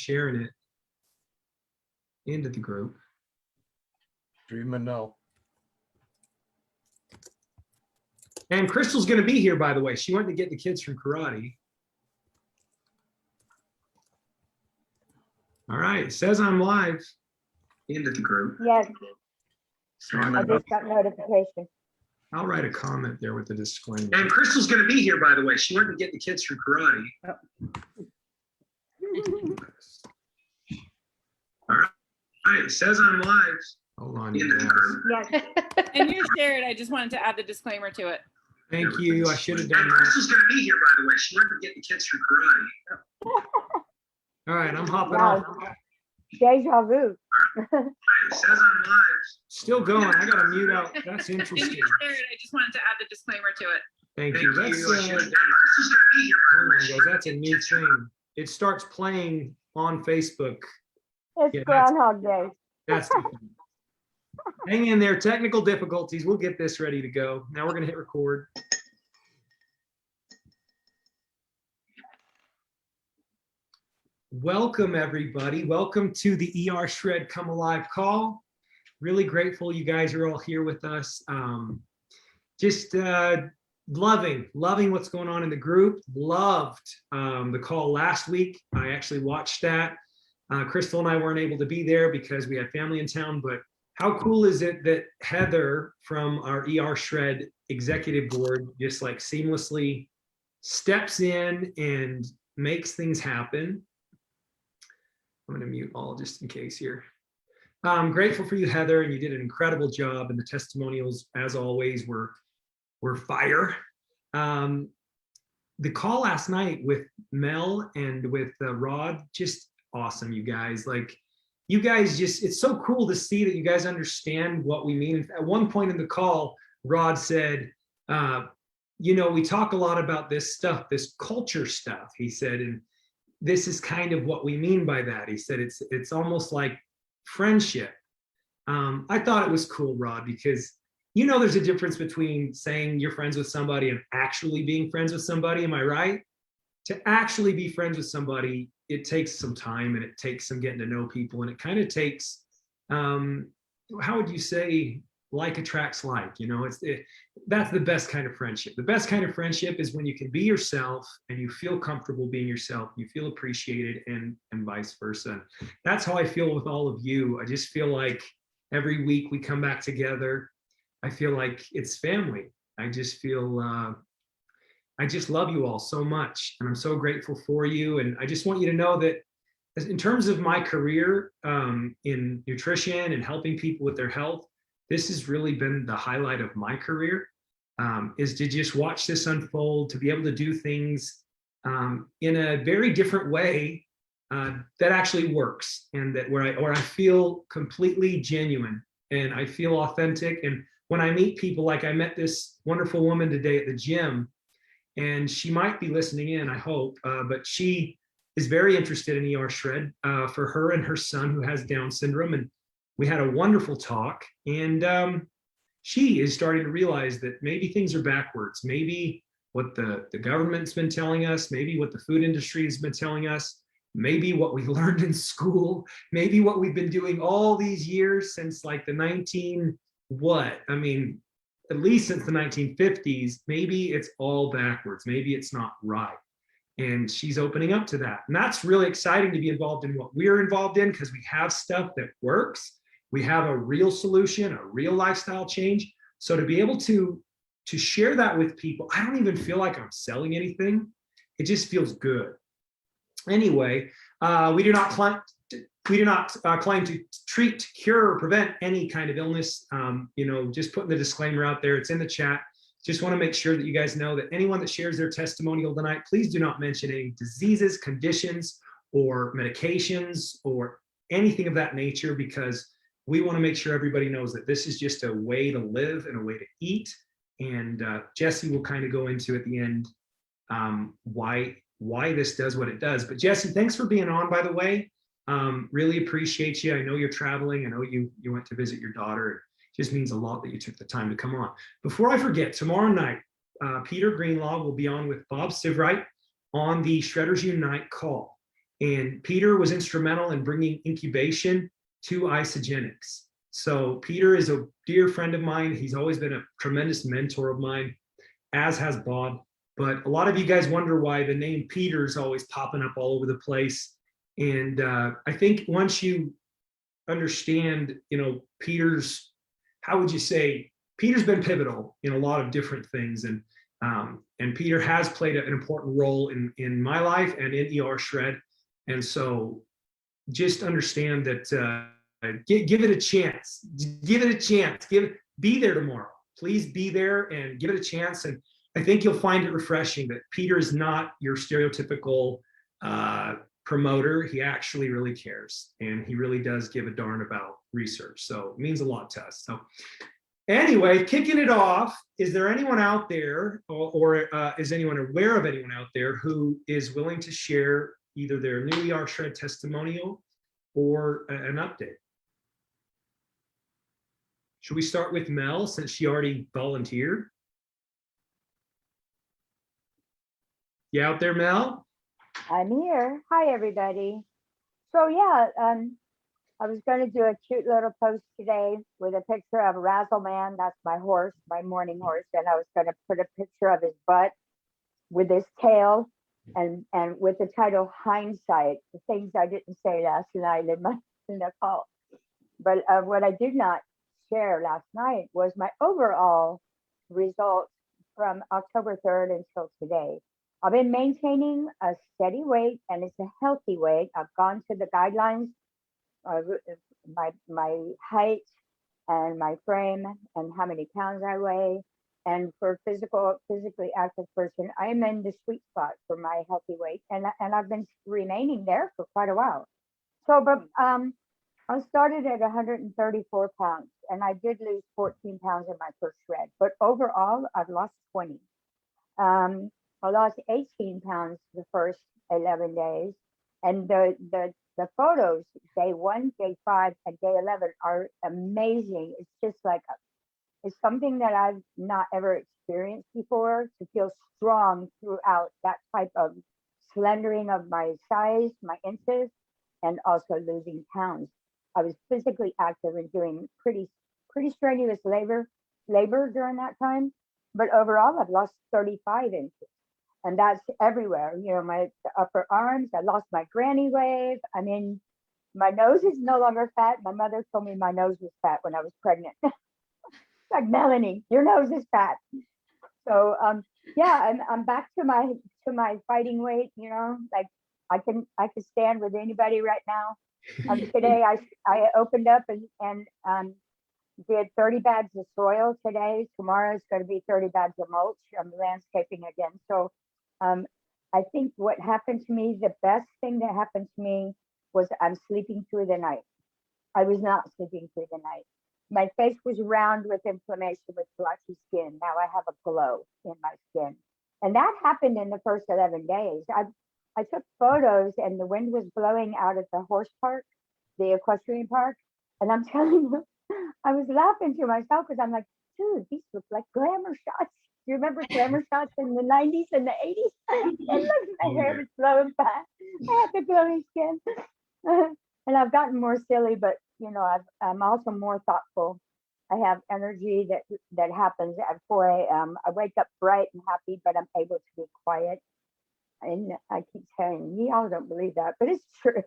sharing it into the group. Dreaming no. And Crystal's going to be here, by the way. She went to get the kids from karate. All right, it says I'm live into the group. Yes, So I just got notification. I'll write a comment there with the disclaimer. And Crystal's going to be here, by the way. She went to get the kids from karate. All right, it says I'm live. Hold on. Yes, And you're shared. I just wanted to add the disclaimer to it. Thank you. I should have done And that. Crystal's going to be here, by the way. She went to get the kids from karate. All right, I'm hopping wow, off. deja vu. It says I'm live. Still going. I got to mute out. That's And interesting. you're shared. I just wanted to add the disclaimer to it. Thank Thank you. you. That's, And Crystal's going to be here, by the hold way. on, She guys. went to That's a get the new kids from thing. It starts playing on Facebook. It's Yeah, that's- Groundhog Day. That's different. Hang in there. Technical difficulties. We'll get this ready to go. Now we're going to hit record. Welcome, everybody. Welcome to the ER Shred Come Alive call. Really grateful you guys are all here with us. Just loving what's going on in the group. Loved the call last week. I actually watched that. Crystal and I weren't able to be there because we had family in town, but how cool is it that Heather from our ER Shred executive board just like seamlessly steps in and makes things happen. I'm going to mute all just in case here. I'm grateful for you, Heather, and you did an incredible job, and the testimonials, as always, were fire. The call last night with Mel and with Rod, just awesome, you guys. Like, you guys just, it's so cool to see that you guys understand what we mean. At one point in the call, Rod said, you know, we talk a lot about this stuff, this culture stuff, he said, and this is kind of what we mean by that. He said, it's almost like friendship. I thought it was cool, Rod, because you know there's a difference between saying you're friends with somebody and actually being friends with somebody, am I right? To actually be friends with somebody, it takes some time and it takes some getting to know people, and it kind of takes, how would you say, like attracts like, you know, that's the best kind of friendship. The best kind of friendship is when you can be yourself and you feel comfortable being yourself, you feel appreciated, and vice versa. That's how I feel with all of you. I just feel like every week we come back together. I feel like it's family. I just feel, I just love you all so much, and I'm so grateful for you. And I just want you to know that in terms of my career in nutrition and helping people with their health, this has really been the highlight of my career, is to just watch this unfold, to be able to do things in a very different way that actually works, and that where I feel completely genuine and I feel authentic. And when I meet people, like I met this wonderful woman today at the gym, and she might be listening in, I hope, but she is very interested in ER Shred for her and her son who has Down syndrome. And we had a wonderful talk, and she is starting to realize that maybe things are backwards. Maybe what the government's been telling us, maybe what the food industry has been telling us, maybe what we learned in school, maybe what we've been doing all these years since like the at least since the 1950s, maybe it's all backwards. Maybe it's not right. And she's opening up to that. And that's really exciting to be involved in what we're involved in, because we have stuff that works. We have a real solution, a real lifestyle change. So to be able to share that with people, I don't even feel like I'm selling anything. It just feels good. Anyway, we do not claim to treat, cure, or prevent any kind of illness. You know, just putting the disclaimer out there. It's in the chat. Just want to make sure that you guys know that anyone that shares their testimonial tonight, please do not mention any diseases, conditions, or medications, or anything of that nature, because we want to make sure everybody knows that this is just a way to live and a way to eat. And Jesse will kind of go into at the end why this does what it does. But Jesse, thanks for being on, by the way. Really appreciate you. I know you're traveling. I know you went to visit your daughter. It just means a lot that you took the time to come on. Before I forget, tomorrow night, Peter Greenlaw will be on with Bob Sivrite on the Shredders Unite call. And Peter was instrumental in bringing incubation to Isagenix. So Peter is a dear friend of mine. He's always been a tremendous mentor of mine, as has Bob. But a lot of you guys wonder why the name Peter is always popping up all over the place. And I think once you understand, Peter's, how would you say, Peter's been pivotal in a lot of different things. And Peter has played an important role in my life and in ER Shred. And so just understand that give it a chance. Give it a chance. Be there tomorrow. Please be there and give it a chance. And I think you'll find it refreshing that Peter is not your stereotypical promoter. He actually really cares, and he really does give a darn about research. So it means a lot to us. So anyway, kicking it off, is there anyone out there, or is anyone aware of anyone out there who is willing to share either their new ER Shred testimonial or an update? Should we start with Mel, since she already volunteered? You out there, Mel? I'm here. Hi, everybody. So yeah, I was going to do a cute little post today with a picture of Razzleman. That's my horse, my morning horse. And I was going to put a picture of his butt with his tail and with the title Hindsight, the things I didn't say last night in the call. But what I did not share last night was my overall results from October 3rd until today. I've been maintaining a steady weight, and it's a healthy weight. I've gone to the guidelines, my height and my frame and how many pounds I weigh. And for physically active person, I'm in the sweet spot for my healthy weight, and I've been remaining there for quite a while. So, but I started at 134 pounds, and I did lose 14 pounds in my first shred. But overall, I've lost 20. I lost 18 pounds the first 11 days, and the photos, day 1, day 5, and day 11 are amazing. It's just like it's something that I've not ever experienced before, to feel strong throughout that type of slendering of my size, my inches, and also losing pounds. I was physically active and doing pretty strenuous labor during that time, but overall I've lost 35 inches. And that's everywhere, my upper arms. I lost my granny wave. I mean, my nose is no longer fat. My mother told me my nose was fat when I was pregnant. Like, Melanie, your nose is fat. So yeah, I'm back to my fighting weight. Like I can stand with anybody right now. Today I opened up and did 30 bags of soil today. Tomorrow it's going to be 30 bags of mulch. I'm landscaping again. So I think what happened to me, the best thing that happened to me, was I'm sleeping through the night. I was not sleeping through the night. My face was round with inflammation with blotchy skin. Now I have a glow in my skin. And that happened in the first 11 days. I took photos, and the wind was blowing out at the horse park, the equestrian park. And I'm telling you, I was laughing to myself because I'm like, dude, these look like glamour shots. Do you remember glamour shots in the 90s and the 80s? And look, my hair was blowing back. I had the glowing skin. And I've gotten more silly, but I'm also more thoughtful. I have energy that happens at 4 a.m. I wake up bright and happy, but I'm able to be quiet. And I keep saying, y'all don't believe that, but it's true.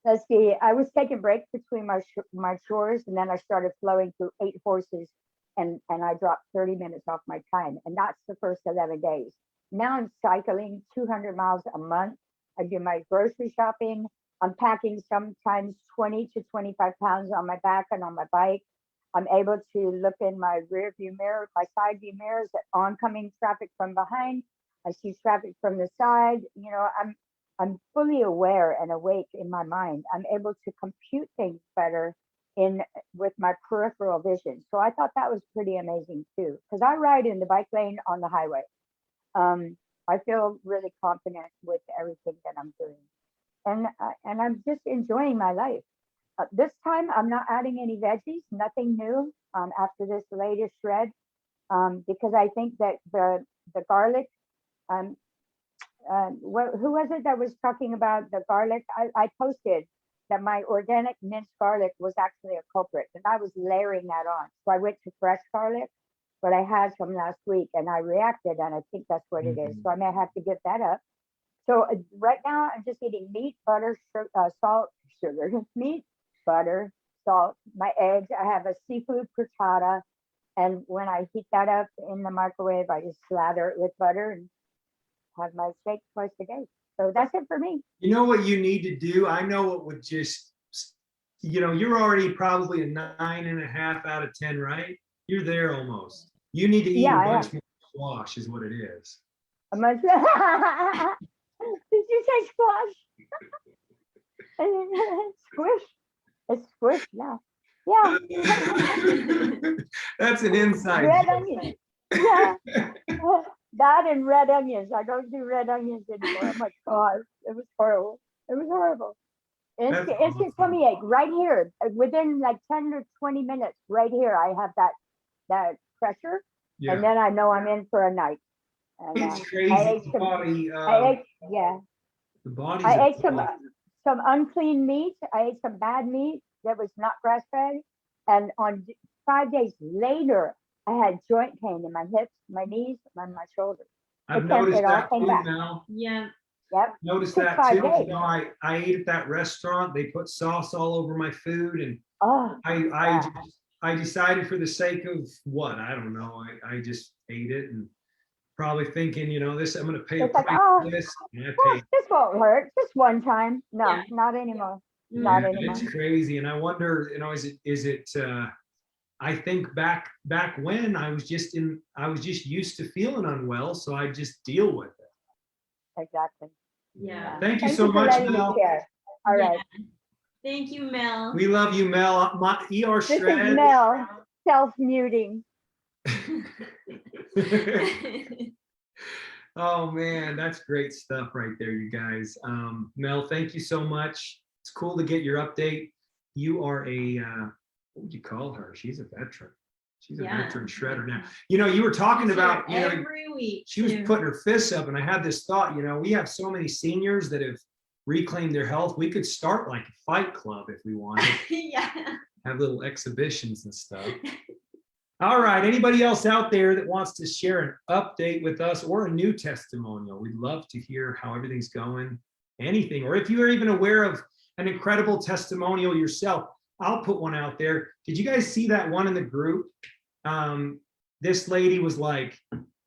Let's see. I was taking breaks between my chores, and then I started flowing through 8 horses, and I dropped 30 minutes off my time. And that's the first 11 days. Now I'm cycling 200 miles a month. I do my grocery shopping. I'm packing sometimes 20 to 25 pounds on my back and on my bike. I'm able to look in my rear view mirror, my side view mirrors at oncoming traffic from behind. I see traffic from the side. I'm fully aware and awake in my mind. I'm able to compute things better with my peripheral vision. So I thought that was pretty amazing too, because I ride in the bike lane on the highway. I feel really confident with everything that I'm doing. And I'm just enjoying my life. This time I'm not adding any veggies, nothing new after this latest shred, because I think that the garlic who was it that was talking about the garlic? I posted that my organic minced garlic was actually a culprit, and I was layering that on. So I went to fresh garlic, but I had some last week, and I reacted, and I think that's what it is. So I may have to give that up. So right now, I'm just eating meat, butter, salt, sugar, meat, butter, salt, my eggs. I have a seafood frittata, and when I heat that up in the microwave, I just slather it with butter and have my steak twice a day. So that's it for me. You know what you need to do? I know what would just, you're already probably a 9.5 out of 10, right? You're there almost. You need to eat a bunch more squash is what it is. Did you say squash? Squish. It's squish now. Yeah. That's an inside Red joke. onions. Yeah. That and red onions. I don't do red onions anymore. Oh my God. It was horrible. It was horrible. Instant awesome. tummy ache right here. Within like 10 or 20 minutes, right here, I have that pressure. Yeah. And then I know I'm in for a night. And, It's crazy. I ate The some, body, the body's I ate some unclean meat. I ate some bad meat that was not grass fed. And on 5 days later, I had joint pain in my hips, my knees, and my shoulders. I've noticed it all that came too back. now. Yeah. Yep. Noticed Took that 5 too. days. I ate at that restaurant. They put sauce all over my food, and Oh, I decided for the sake of what? I don't know. I just ate it and probably thinking, this, I'm going to pay a It's like, price oh, for this. And I paid. this won't hurt. Just one time. No, Yeah. not anymore. Mm. Not Yeah, anymore. it's crazy. And I wonder, is it, I think back when I was just used to feeling unwell. So I just deal with it. Exactly. Yeah. Thank you so for much, letting me Mel. share. All right. Thank you, Mel. We love you, Mel. My ER This is shred. Mel self-muting. Oh man, that's great stuff right there, you guys. Mel, thank you so much. It's cool to get your update. You are a what would you call her? She's a veteran. She's a veteran shredder now. You were talking about, every week. she was putting her fists up, and I had this thought, we have so many seniors that have reclaimed their health. We could start like a fight club if we wanted. Yeah. Have little exhibitions and stuff. All right, anybody else out there that wants to share an update with us or a new testimonial? We'd love to hear how everything's going, anything, or if you are even aware of an incredible testimonial yourself. I'll put one out there. Did you guys see that one in the group? This lady was like,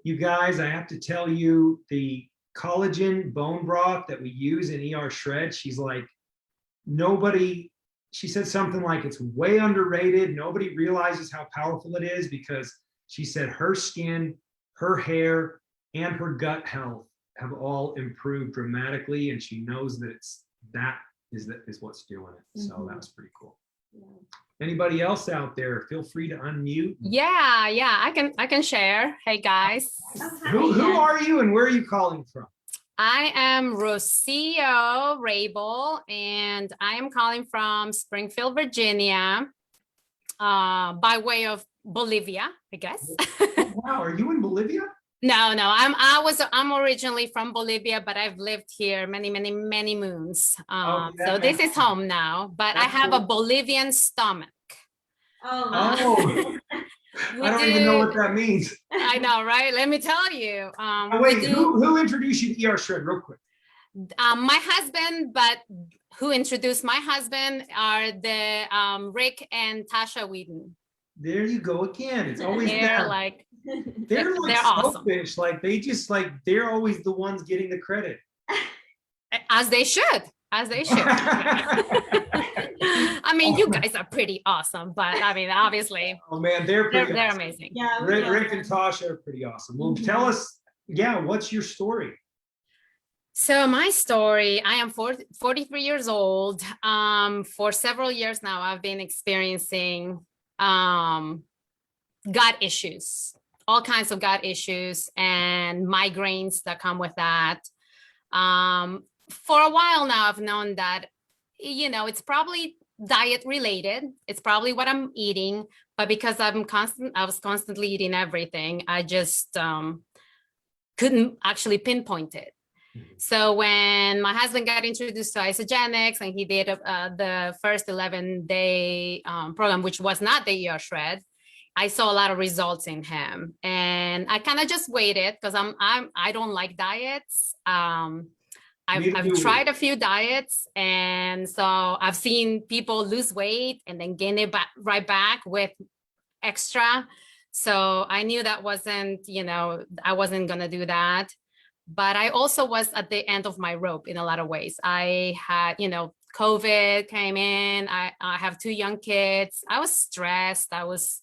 you guys, I have to tell you, the collagen bone broth that we use in ER Shred, she's like, she said something like, it's way underrated. Nobody realizes how powerful it is, because she said her skin, her hair, and her gut health have all improved dramatically. And she knows that that is what's doing it. So that was pretty cool. Anybody else out there, feel free to unmute. Yeah, I can share. Hey guys. Who are you and where are you calling from? I am Rocio Rabel, and I am calling from Springfield, Virginia, by way of Bolivia, I guess. Wow, are you in Bolivia? No, I'm originally from Bolivia, but I've lived here many moons. So this is home now, but I have a Bolivian stomach. Oh. I don't even know what that means. I know, right? Let me tell you. Wait, who introduced you to ER Shred real quick? My husband, but who introduced my husband are the Rick and Tasha Whedon. There you go again. It's always they're them. like they're awesome. Selfish. Like they're always the ones getting the credit. As they should. I mean, you guys are pretty awesome, but I mean, obviously. Oh man, they're awesome. Amazing. Yeah, Rick and Tasha are pretty awesome. Well, tell us, what's your story? So my story, I am 43 years old. For several years now, I've been experiencing gut issues, all kinds of gut issues and migraines that come with that. For a while now, I've known that, it's probably diet related. It's probably what I'm eating, but because I was constantly eating everything, I just couldn't actually pinpoint it. So when my husband got introduced to Isagenix and he did the first 11-day program, which was not the ER shred, I saw a lot of results in him, and I kind of just waited because I don't like diets. I've tried a few diets, and so I've seen people lose weight and then gain it back right back with extra. So I knew that wasn't, I wasn't gonna do that. But I also was at the end of my rope in a lot of ways. I had, COVID came in. I have 2 young kids. I was stressed. I was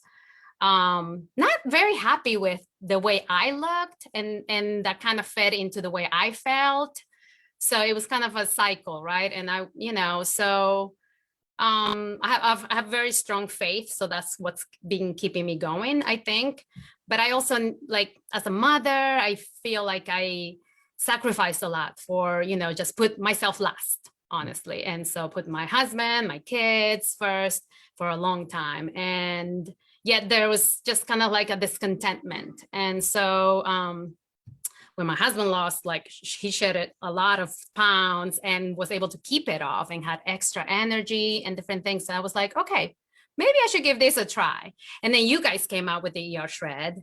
not very happy with the way I looked, and that kind of fed into the way I felt. So it was kind of a cycle, right? And I have very strong faith, so that's what's been keeping me going, I think. But I also, like, as a mother, I feel like I sacrificed a lot for, just put myself last, honestly. And so put my husband, my kids first for a long time. And yet there was just kind of like a discontentment. And so when my husband lost, like, he shedded a lot of pounds and was able to keep it off and had extra energy and different things. So I was like, okay, maybe I should give this a try. And then you guys came out with the ER shred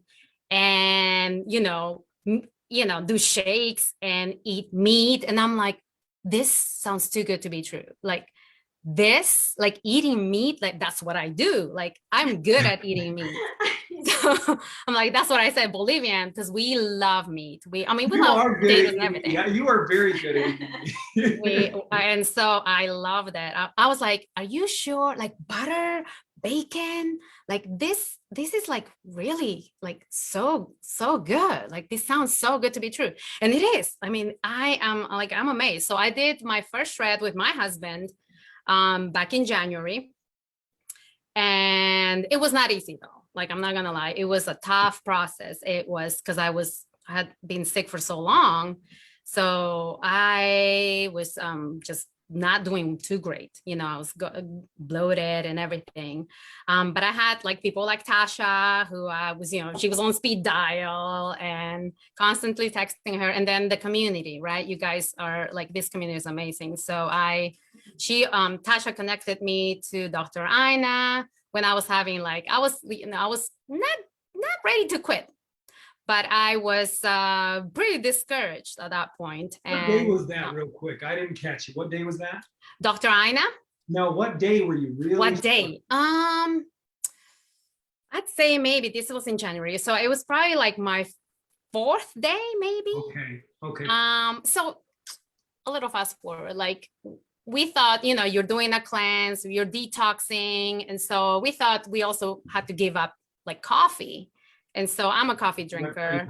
and, do shakes and eat meat. And I'm like, this sounds too good to be true. Like this, like eating meat, like that's what I do. Like I'm good at eating meat. So I'm like, that's what I said, Bolivian, because we love meat. We love potatoes and everything. Yeah, you are very good at eating meat. And so I love that. I was like, are you sure? Like butter, bacon, like this is like really like so good. Like this sounds so good to be true. And it is. I mean, I'm amazed. So I did my first shred with my husband back in January. And it was not easy though. Like, I'm not gonna lie, it was a tough process. It was because I had been sick for so long. So I was just not doing too great. I was bloated and everything. But I had like people like Tasha, who I was, she was on speed dial and constantly texting her. And then the community, right? You guys are like, this community is amazing. So Tasha connected me to Dr. Aina when I was having I was not ready to quit, but I was pretty discouraged at that point. What day was that, real quick? I didn't catch it. What day was that? Dr. Aina? No, what day were you really? What day? I'd say maybe this was in January. So it was probably like my 4th day, maybe. Okay. So a little fast forward, like we thought, you're doing a cleanse, you're detoxing. And so we thought we also had to give up like coffee. And so I'm a coffee drinker.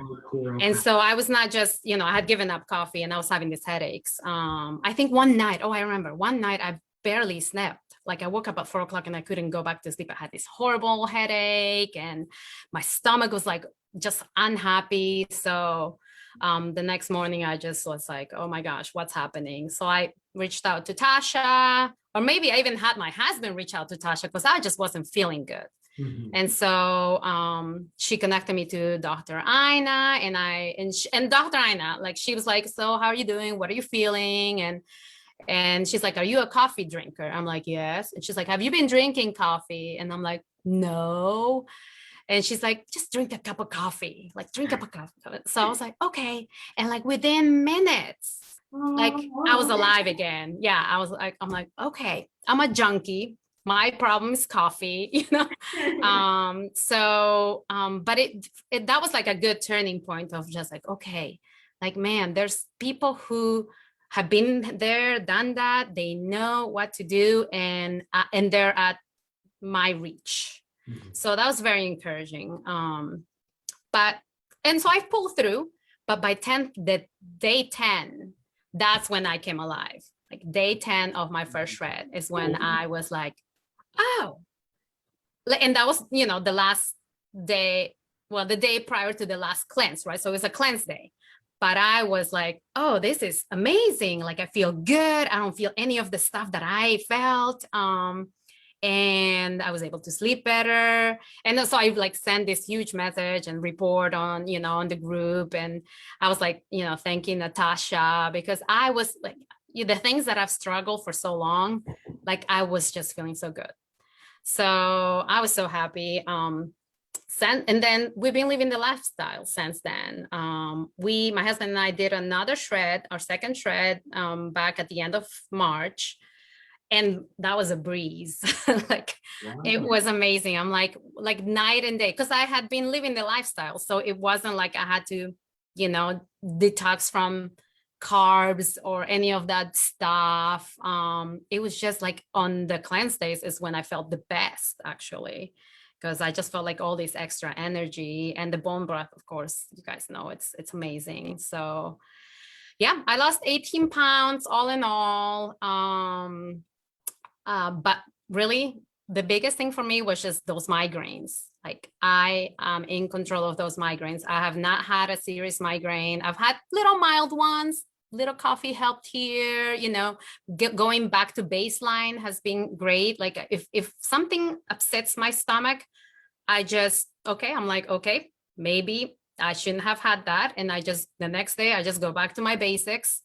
And so I was not just, I had given up coffee and I was having these headaches. I think one night I barely slept. Like I woke up at 4:00 and I couldn't go back to sleep. I had this horrible headache and my stomach was like just unhappy. So the next morning I just was like, oh my gosh, what's happening? So I reached out to Tasha, or maybe I even had my husband reach out to Tasha because I just wasn't feeling good. Mm-hmm. And so she connected me to Dr. Aina and Dr. Aina, like she was like, so how are you doing? What are you feeling? And she's like, are you a coffee drinker? I'm like, yes. And she's like, have you been drinking coffee? And I'm like, no. And she's like, just drink a cup of coffee, like drink a cup of coffee. So I was like, okay. And like within minutes, like I was alive again. Yeah, I'm like, okay, I'm a junkie. My problem is coffee, but that was like a good turning point of just like, okay, like, man, there's people who have been there, done that. They know what to do and they're at my reach. Mm-hmm. So that was very encouraging. And so I pulled through, but by day 10, that's when I came alive. Like day 10 of my first shred is when I was like, oh, and that was, the last day, the day prior to the last cleanse, right? So it was a cleanse day, but I was like, oh, this is amazing. Like, I feel good. I don't feel any of the stuff that I felt. and I was able to sleep better. And so I like sent this huge message and report on, on the group. And I was like, thanking Natasha, because I was like, the things that I've struggled for so long, like I was just feeling so good. So I was so happy. And then we've been living the lifestyle since then. My husband and I did another shred, our second shred, back at the end of March. And that was a breeze. Like, Wow. it was amazing. I'm like night and day, because I had been living the lifestyle. So it wasn't like I had to, detox from carbs or any of that stuff. It was just like on the cleanse days is when I felt the best, actually, because I just felt like all this extra energy. And the bone broth, of course, you guys know it's amazing. So yeah, I lost 18 pounds all in all. But really, the biggest thing for me was just those migraines. Like, I am in control of those migraines. I have not had a serious migraine. I've had little mild ones. Little coffee helped here, going back to baseline has been great. Like, if something upsets my stomach, I'm like, okay, maybe I shouldn't have had that. And the next day, I just go back to my basics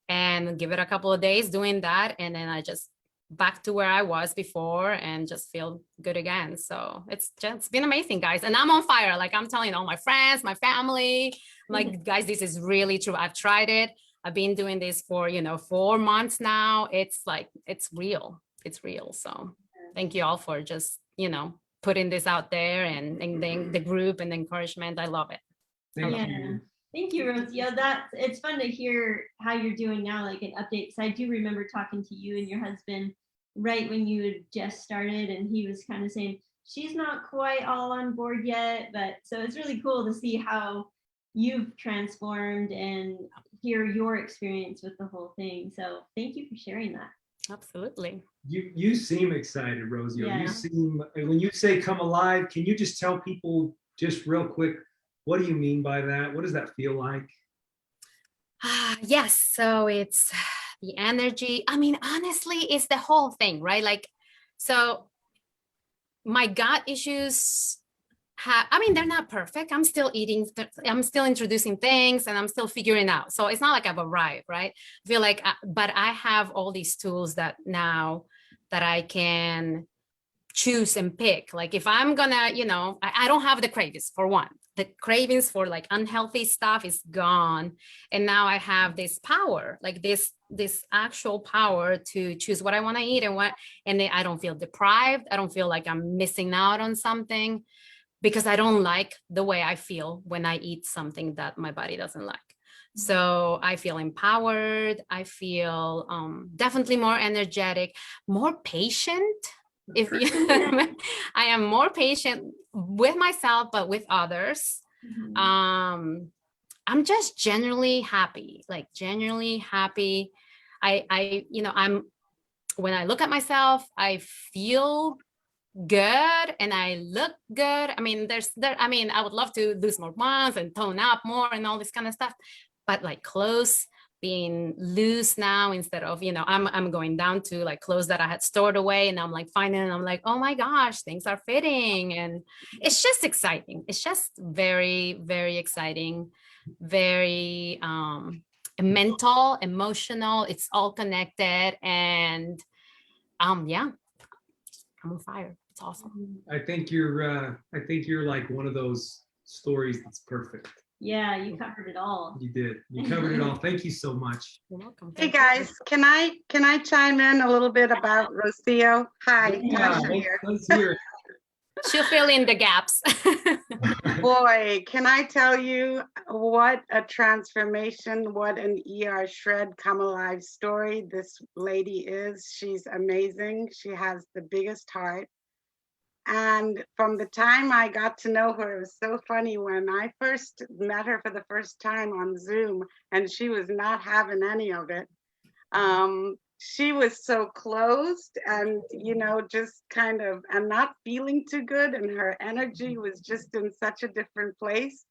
and give it a couple of days doing that. And then I just back to where I was before and just feel good again. So it's been amazing, guys. And I'm on fire. Like, I'm telling all my friends, my family, I'm like, guys, this is really true. I've tried it. I've been doing this for, 4 months now. It's like, it's real. It's real. So thank you all for just, putting this out there and then the group and the encouragement. I love it. Thank you. Thank you, Rocio. It's fun to hear how you're doing now, like an update. Because I do remember talking to you and your husband right when you had just started, and he was kind of saying she's not quite all on board yet. But so it's really cool to see how you've transformed and hear your experience with the whole thing. So thank you for sharing that. Absolutely. You seem excited, Rocio. Yeah. You seem, when you say come alive, can you just tell people just real quick, what do you mean by that? What does that feel like? Yes. So it's the energy. I mean, honestly, it's the whole thing, right? Like, so my gut issues they're not perfect. I'm still eating, I'm still introducing things, and I'm still figuring out. So it's not like I've arrived, right? I feel like, but I have all these tools that now that I can choose and pick. Like, if I'm gonna, I don't have the cravings, for one. The cravings for like unhealthy stuff is gone. And now I have this power, like this actual power to choose what I want to eat and then I don't feel deprived. I don't feel like I'm missing out on something, because I don't like the way I feel when I eat something that my body doesn't like. So I feel empowered. I feel definitely more energetic, more patient. I am more patient with myself, but with others. I'm just genuinely happy, when I look at myself, I feel good and I look good. I mean, I would love to lose more pounds and tone up more and all this kind of stuff, but like clothes being loose now instead of, I'm going down to like clothes that I had stored away, and I'm like finding, and I'm like, oh my gosh, things are fitting. And it's just exciting. It's just very, very exciting, very mental, emotional. It's all connected. And yeah, I'm on fire. It's awesome. I think you're like one of those stories that's perfect. Yeah, you covered it all. You did. You covered it all. Thank you so much. You're welcome. Hey guys, can I chime in a little bit about Rocio? Hi, Yeah, Tasha here. let's hear it. She'll fill in the gaps. Boy, can I tell you what a transformation, what an ER shred come alive story this lady is. She's amazing. She has the biggest heart. And from the time I got to know her, it was so funny when I first met her for the first time on Zoom, and she was not having any of it. She was so closed and, just kind of, and not feeling too good. And her energy was just in such a different place.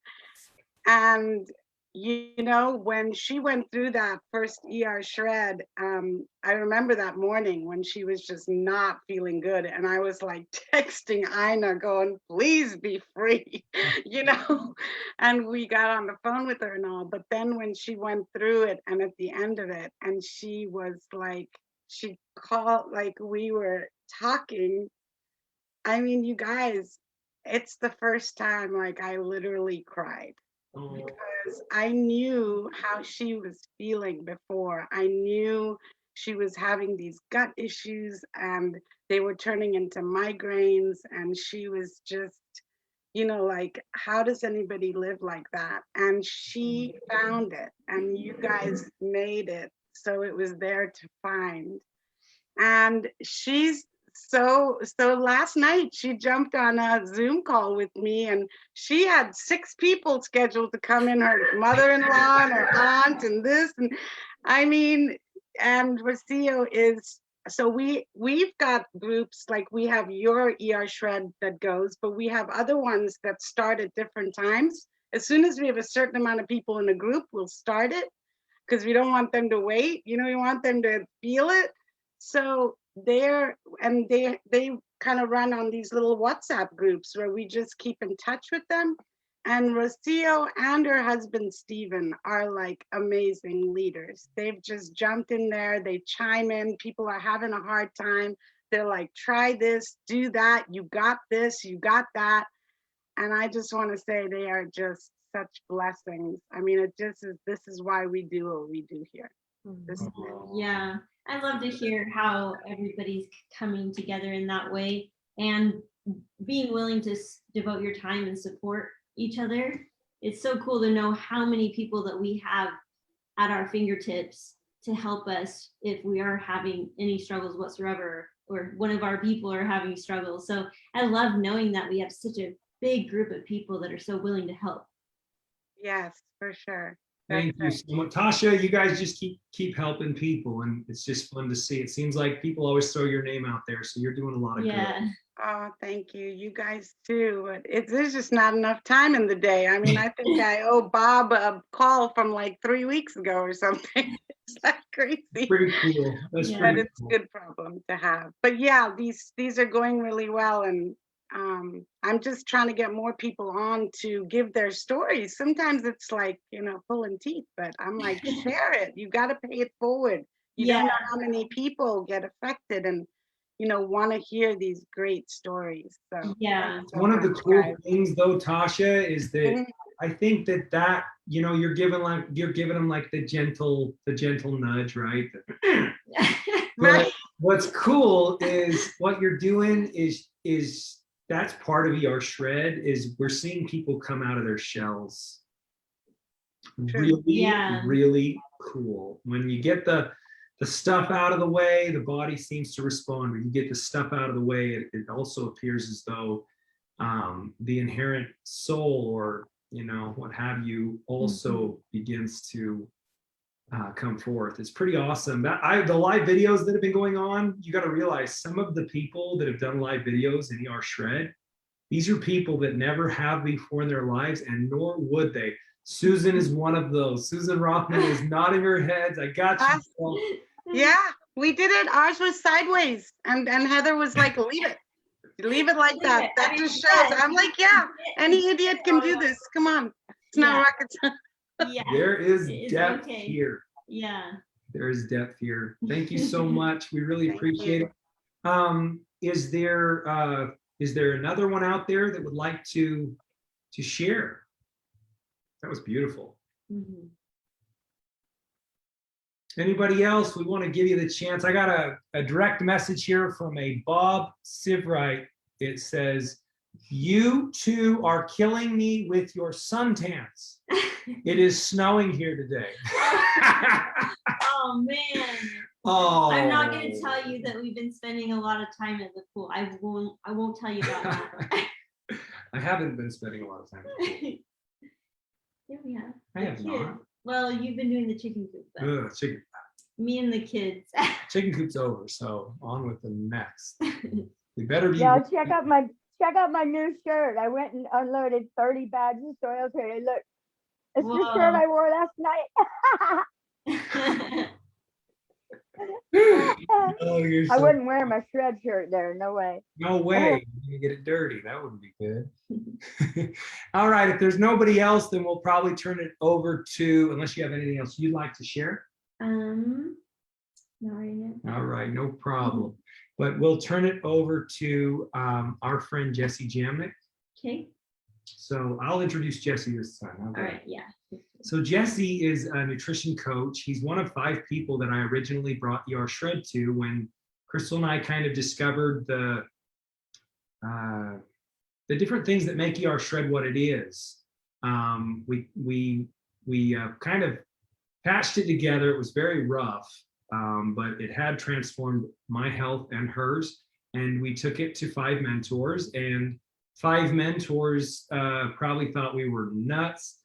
And you know, when she went through that first ER shred, I remember that morning when she was just not feeling good. And I was like texting Ina going, please be free, you know? And we got on the phone with her and all. But then when she went through it and at the end of it, and she was like, she called, like we were talking. I mean, you guys, it's the first time like I literally cried. Oh, Because I knew how she was feeling before. I knew she was having these gut issues and they were turning into migraines. And she was just, you know, like, how does anybody live like that? And she found it, and you guys made it. So it was there to find. And she's so last night she jumped on a Zoom call with me, and she had 6 people scheduled to come in, her mother-in-law and her aunt and this, and I mean, and Rocio is, so we've got groups, like we have your ER shred that goes, but we have other ones that start at different times. As soon as we have a certain amount of people in a group, we'll start it, because we don't want them to wait, you know, we want them to feel it. So they kind of run on these little WhatsApp groups where we just keep in touch with them. And Rocio and her husband Stephen are like amazing leaders. They've just jumped in there, they chime in, people are having a hard time. They're like, try this, do that, you got this, you got that. And I just want to say they are just such blessings. I mean, this is why we do what we do here. This, Yeah, I love to hear how everybody's coming together in that way and being willing to devote your time and support each other. It's so cool to know how many people that we have at our fingertips to help us if we are having any struggles whatsoever, or one of our people are having struggles. So I love knowing that we have such a big group of people that are so willing to help. yes, for sure. thank you so much. Tasha, you guys just keep helping people, and it's just fun to see. It seems like people always throw your name out there, so you're doing a lot of Yeah. good. Oh, thank you. You guys too. But there's just not enough time in the day. I mean, I think I owe Bob a call from like 3 weeks ago or something. It's like crazy. Pretty cool. That's Yeah. But pretty it's a cool. good problem to have. But yeah, these are going really well, and I'm just trying to get more people on to give their stories. Sometimes it's like, you know, pulling teeth, but I'm like, share it. You got to pay it forward. You don't know how many people get affected and, you know, want to hear these great stories. So Yeah. thanks so One of the much, cool guys. things though, Tasha, is that Mhm. I think that you know, you're giving them like the gentle nudge, right? But Right. what's cool is what you're doing is that's part of ER Shred, is we're seeing people come out of their shells. Really, Yeah. really cool. When you get the stuff out of the way, the body seems to respond. When you get the stuff out of the way, it also appears as though the inherent soul, or you know, what have you, also begins to come forth. It's pretty awesome. The live videos that have been going on, you got to realize some of the people that have done live videos in ER Shred, these are people that never have before in their lives, and nor would they. Susan is one of those. Susan Rothman is nodding her head. I got you. Paul. Yeah, we did it. Ours was sideways, and Heather was like, leave it like that. That just shows. I'm like, yeah, any idiot can do this. Come on, it's not rocket science. Yeah. There is It's depth okay. here. Yeah. There is depth here. Thank you so much. We really Thank appreciate you. it. Is there another one out there that would like to share? That was beautiful. Mhm. Anybody else? We want to give you the chance. I got a direct message here from a Bob Sivright. It says, "You two are killing me with your suntans. It is snowing here today." Oh man. Oh, I'm not going to tell you that we've been spending a lot of time at the pool. I won't tell you about that. I haven't been spending a lot of time. Yeah, we have. I The have kids. not. Well, you've been doing the chicken coop, but Ugh, me and the kids. chicken coop's over, so on with the next. We better be. Yeah, check out my new shirt. I went and unloaded 30 bags of soil today. Look, It's the shirt I wore last night. Oh, you're I so wouldn't wear my shred shirt there. No way. no way. You get it dirty. That wouldn't be good. All right. If there's nobody else, then we'll probably turn it over to, unless you have anything else you'd like to share. Not right now. All right, no problem. But we'll turn it over to our friend Jesse Jamnick. Okay. So I'll introduce Jesse this time. All right. Yeah. So Jesse is a nutrition coach. He's one of 5 people that I originally brought ER Shred to when Crystal and I kind of discovered the different things that make ER Shred what it is. We kind of patched it together. It was very rough, but it had transformed my health and hers. And we took it to 5 mentors, and 5 mentors probably thought we were nuts.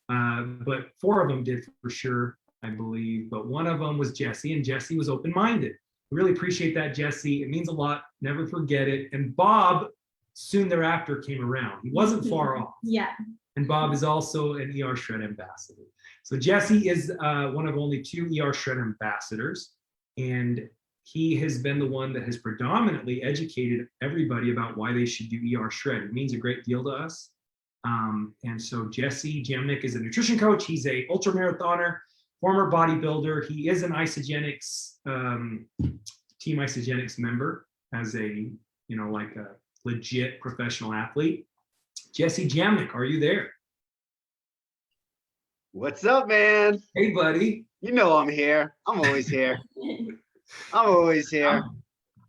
But 4 of them did for sure, I believe. But one of them was Jesse, and Jesse was open-minded. Really appreciate that, Jesse. It means a lot. Never forget it. And Bob soon thereafter came around. He wasn't far off. Yeah. And Bob is also an ER Shred ambassador. So Jesse is one of only 2 ER Shred ambassadors. And he has been the one that has predominantly educated everybody about why they should do ER Shred. It means a great deal to us. And so Jesse Jamnick is a nutrition coach. He's a ultra marathoner, former bodybuilder. He is an Isagenix, Team Isagenix member as a, like a legit professional athlete. Jesse Jamnick, are you there? What's up, man? Hey, buddy. You know I'm here. I'm always here. I'm always here.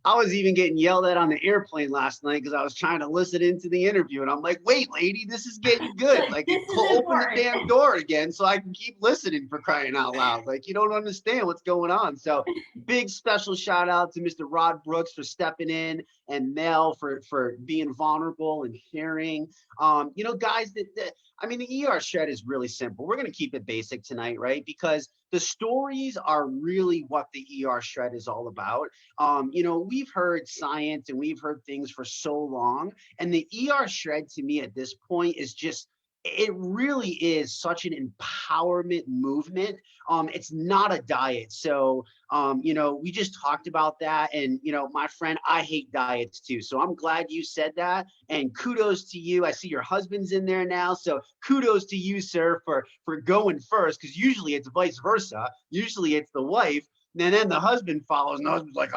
I was even getting yelled at on the airplane last night because I was trying to listen into the interview. And I'm like, wait, lady, this is getting good. Like, open the damn door again so I can keep listening, for crying out loud. Like, you don't understand what's going on. So big special shout out to Mr. Rod Brooks for stepping in, and Mel for being vulnerable and sharing. Guys, the ER Shred is really simple. We're going to keep it basic tonight, right? Because the stories are really what the ER Shred is all about. We've heard science and we've heard things for so long. And the ER Shred to me at this point is just, it really is such an empowerment movement. It's not a diet. So, we just talked about that. And, my friend, I hate diets too. So I'm glad you said that. And kudos to you. I see your husband's in there now. So kudos to you, sir, for going first, because usually it's vice versa. Usually it's the wife. And then the husband follows, and the husband's like,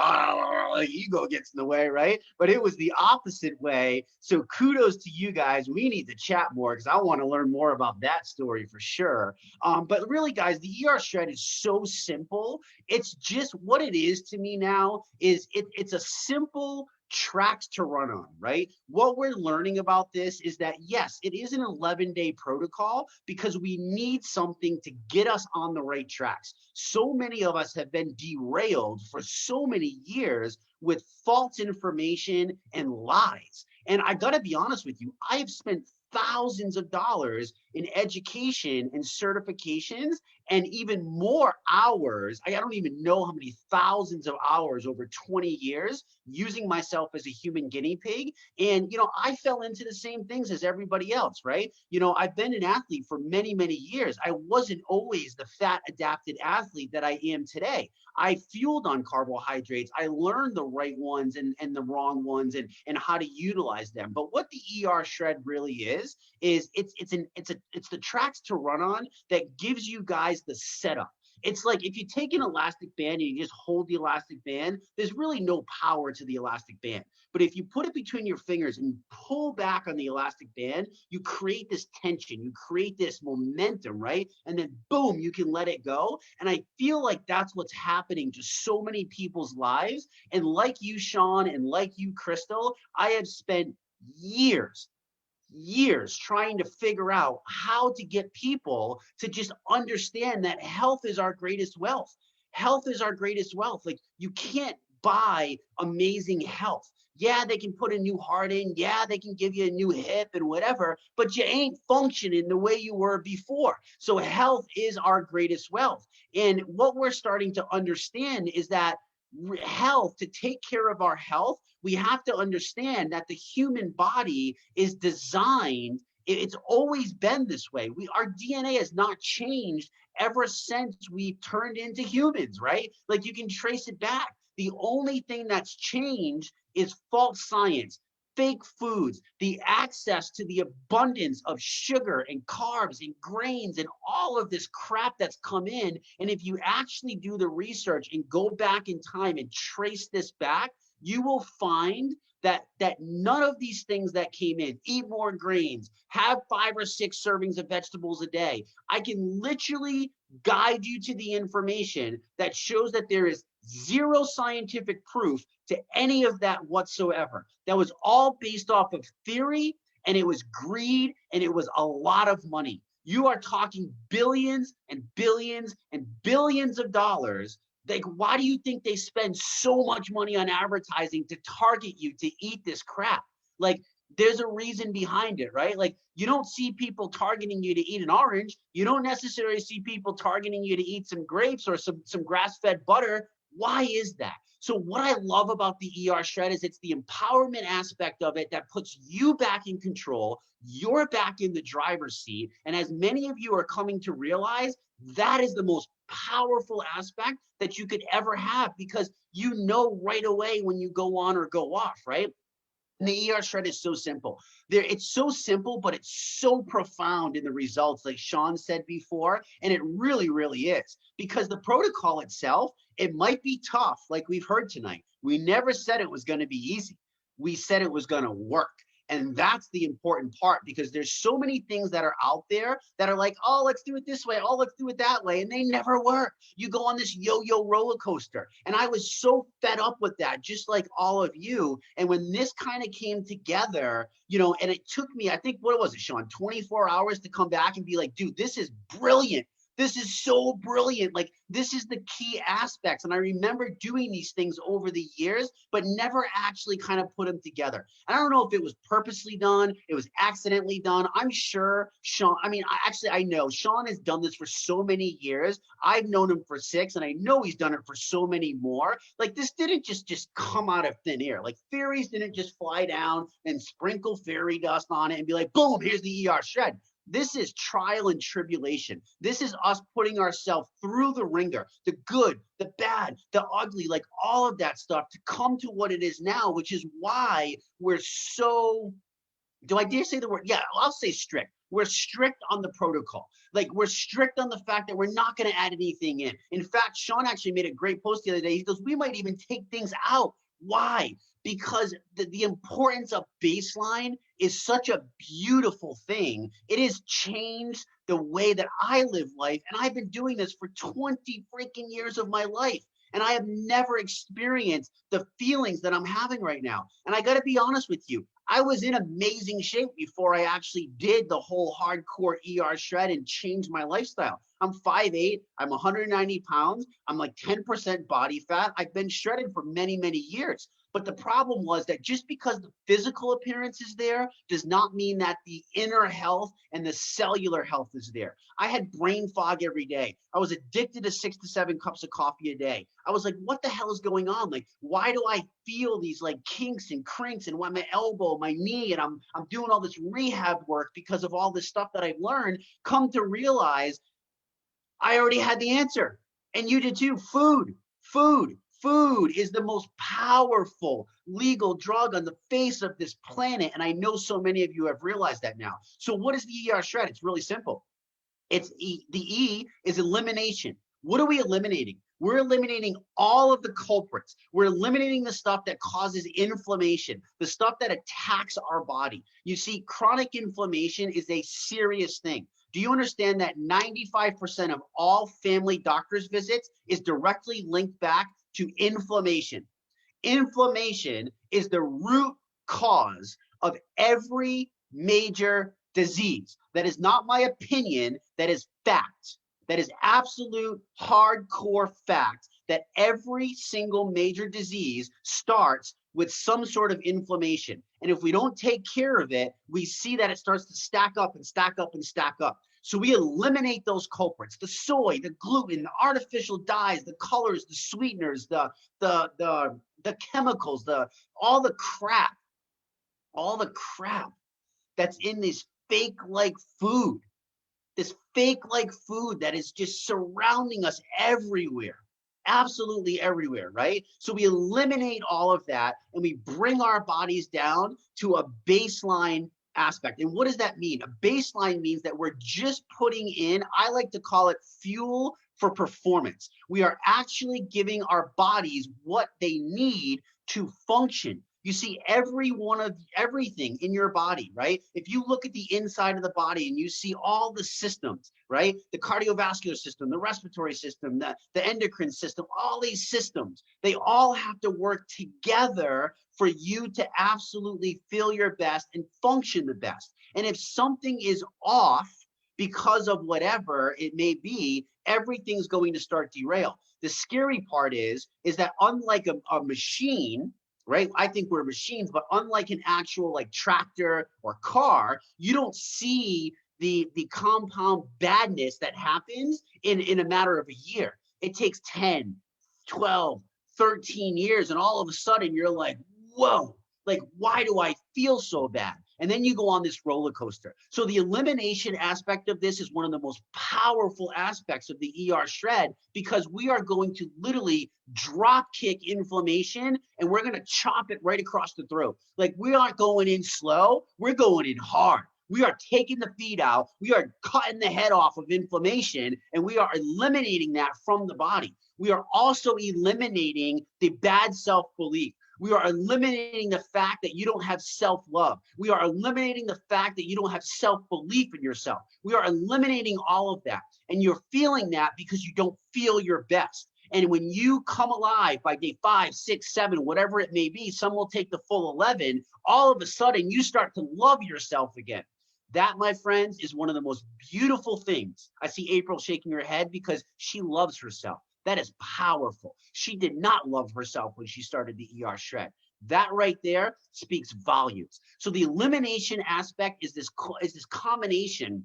ego gets in the way, right? But it was the opposite way. So kudos to you guys. We need to chat more because I want to learn more about that story for sure. But really, guys, the ER Shred is so simple. It's just what it is to me now is it's a simple tracks to run on, right? What we're learning about this is that, yes, it is an 11-day protocol because we need something to get us on the right tracks. So many of us have been derailed for so many years with false information and lies. And I got to be honest with you, I have spent thousands of dollars in education and certifications and even more hours. I don't even know how many thousands of hours over 20 years using myself as a human guinea pig. And, I fell into the same things as everybody else, right? I've been an athlete for many, many years. I wasn't always the fat adapted athlete that I am today. I fueled on carbohydrates. I learned the right ones and the wrong ones and how to utilize them. But what the ER Shred really is it's the tracks to run on that gives you guys the setup. It's like if you take an elastic band and you just hold the elastic band, there's really no power to the elastic band. But if you put it between your fingers and pull back on the elastic band, you create this tension, you create this momentum, right? And then boom, you can let it go. And I feel like that's what's happening to so many people's lives. And like you, Sean, and like you, Crystal, I have spent years trying to figure out how to get people to just understand that health is our greatest wealth. Health is our greatest wealth. Like, you can't buy amazing health. Yeah, they can put a new heart in. Yeah, they can give you a new hip and whatever, but you ain't functioning the way you were before. So health is our greatest wealth. And what we're starting to understand is that health, to take care of our health, we have to understand that the human body is designed It's always been this way. Our DNA has not changed ever since we turned into humans, right? Like you can trace it back. The only thing that's changed is false science, fake foods, the access to the abundance of sugar and carbs and grains and all of this crap that's come in. And if you actually do the research and go back in time and trace this back, you will find that none of these things that came in, eat more grains, have 5 or 6 servings of vegetables a day. I can literally guide you to the information that shows that there is zero scientific proof to any of that whatsoever. That was all based off of theory, and it was greed, and it was a lot of money. You are talking billions and billions and billions of dollars. Like, why do you think they spend so much money on advertising to target you to eat this crap? Like, there's a reason behind it, right? Like, you don't see people targeting you to eat an orange. You don't necessarily see people targeting you to eat some grapes or some grass-fed butter. Why is that? So what I love about the ER Shred is it's the empowerment aspect of it that puts you back in control. You're back in the driver's seat. And as many of you are coming to realize, that is the most powerful aspect that you could ever have, because you know right away when you go on or go off, right? And the ER Shred is so simple. It's so simple, but it's so profound in the results, like Sean said before, and it really, really is. Because the protocol itself, it might be tough, like we've heard tonight. We never said it was going to be easy. We said it was going to work. And that's the important part, because there's so many things that are out there that are like, oh, let's do it this way. Oh, let's do it that way. And they never work. You go on this yo-yo roller coaster. And I was so fed up with that, just like all of you. And when this kind of came together, you know, and it took me, I think, what was it, Sean, 24 hours to come back and be like, dude, this is brilliant. This is so brilliant. Like, this is the key aspects. And I remember doing these things over the years, but never actually kind of put them together. I don't know if it was purposely done, it was accidentally done. I'm sure Sean, I know Sean has done this for so many years. I've known him for 6, and I know he's done it for so many more. Like, this didn't just come out of thin air. Like, fairies didn't just fly down and sprinkle fairy dust on it and be like, boom, here's the ER Shred. This is trial and tribulation. This is us putting ourselves through the ringer, the good, the bad, the ugly, like all of that stuff to come to what it is now, which is why we're so, do I dare say the word? Yeah, I'll say strict. We're strict on the protocol. Like, we're strict on the fact that we're not going to add anything in. In fact, Sean actually made a great post the other day. He goes, we might even take things out. Why? Because the importance of baseline is such a beautiful thing. It has changed the way that I live life. And I've been doing this for 20 freaking years of my life. And I have never experienced the feelings that I'm having right now. And I got to be honest with you, I was in amazing shape before I actually did the whole hardcore ER Shred and changed my lifestyle. I'm 5'8", I'm 190 pounds, I'm like 10% body fat. I've been shredded for many, many years. But the problem was that just because the physical appearance is there does not mean that the inner health and the cellular health is there. I had brain fog every day. I was addicted to 6 to 7 cups of coffee a day. I was like, what the hell is going on? Like, why do I feel these like kinks and crinks and my elbow, my knee, and I'm doing all this rehab work because of all this stuff that I've learned? Come to realize I already had the answer, and you did too. Food is the most powerful legal drug on the face of this planet. And I know so many of you have realized that now. So what is the ER Shred? It's really simple. The E is elimination. What are we eliminating? We're eliminating all of the culprits. We're eliminating the stuff that causes inflammation, the stuff that attacks our body. You see, chronic inflammation is a serious thing. Do you understand that 95% of all family doctor's visits is directly linked back to inflammation? Inflammation is the root cause of every major disease. That is not my opinion, that is fact. That is absolute hardcore fact, that every single major disease starts with some sort of inflammation. And if we don't take care of it, we see that it starts to stack up and stack up and stack up. So we eliminate those culprits, the soy, the gluten, the artificial dyes, the colors, the sweeteners, the chemicals, all the crap that's in this fake-like food, that is just surrounding us everywhere, absolutely everywhere, right? So we eliminate all of that and we bring our bodies down to a baseline aspect. And what does that mean? A baseline means that we're just putting in, I like to call it fuel for performance. We are actually giving our bodies what they need to function. You see everything in your body, right? If you look at the inside of the body and you see all the systems, right? The cardiovascular system, the respiratory system, the endocrine system, all these systems, they all have to work together for you to absolutely feel your best and function the best. And if something is off because of whatever it may be, everything's going to start derail. The scary part is that unlike a machine, right? I think we're machines, but unlike an actual like tractor or car, you don't see the compound badness that happens in a matter of a year. It takes 10, 12, 13 years. And all of a sudden you're like, whoa, like, why do I feel so bad? And then you go on this roller coaster. So the elimination aspect of this is one of the most powerful aspects of the ER shred, because we are going to literally drop kick inflammation and we're going to chop it right across the throat. Like, we aren't going in slow, we're going in hard. We are taking the feet out, we are cutting the head off of inflammation, and we are eliminating that from the body. We are also eliminating the bad self-belief. We are eliminating the fact that you don't have self-love. We are eliminating the fact that you don't have self-belief in yourself. We are eliminating all of that. And you're feeling that because you don't feel your best. And when you come alive by day 5, 6, 7, whatever it may be, some will take the full 11, all of a sudden you start to love yourself again. That, my friends, is one of the most beautiful things. I see April shaking her head because she loves herself. That is powerful. She did not love herself when she started the ER shred. That right there speaks volumes. So the elimination aspect is this combination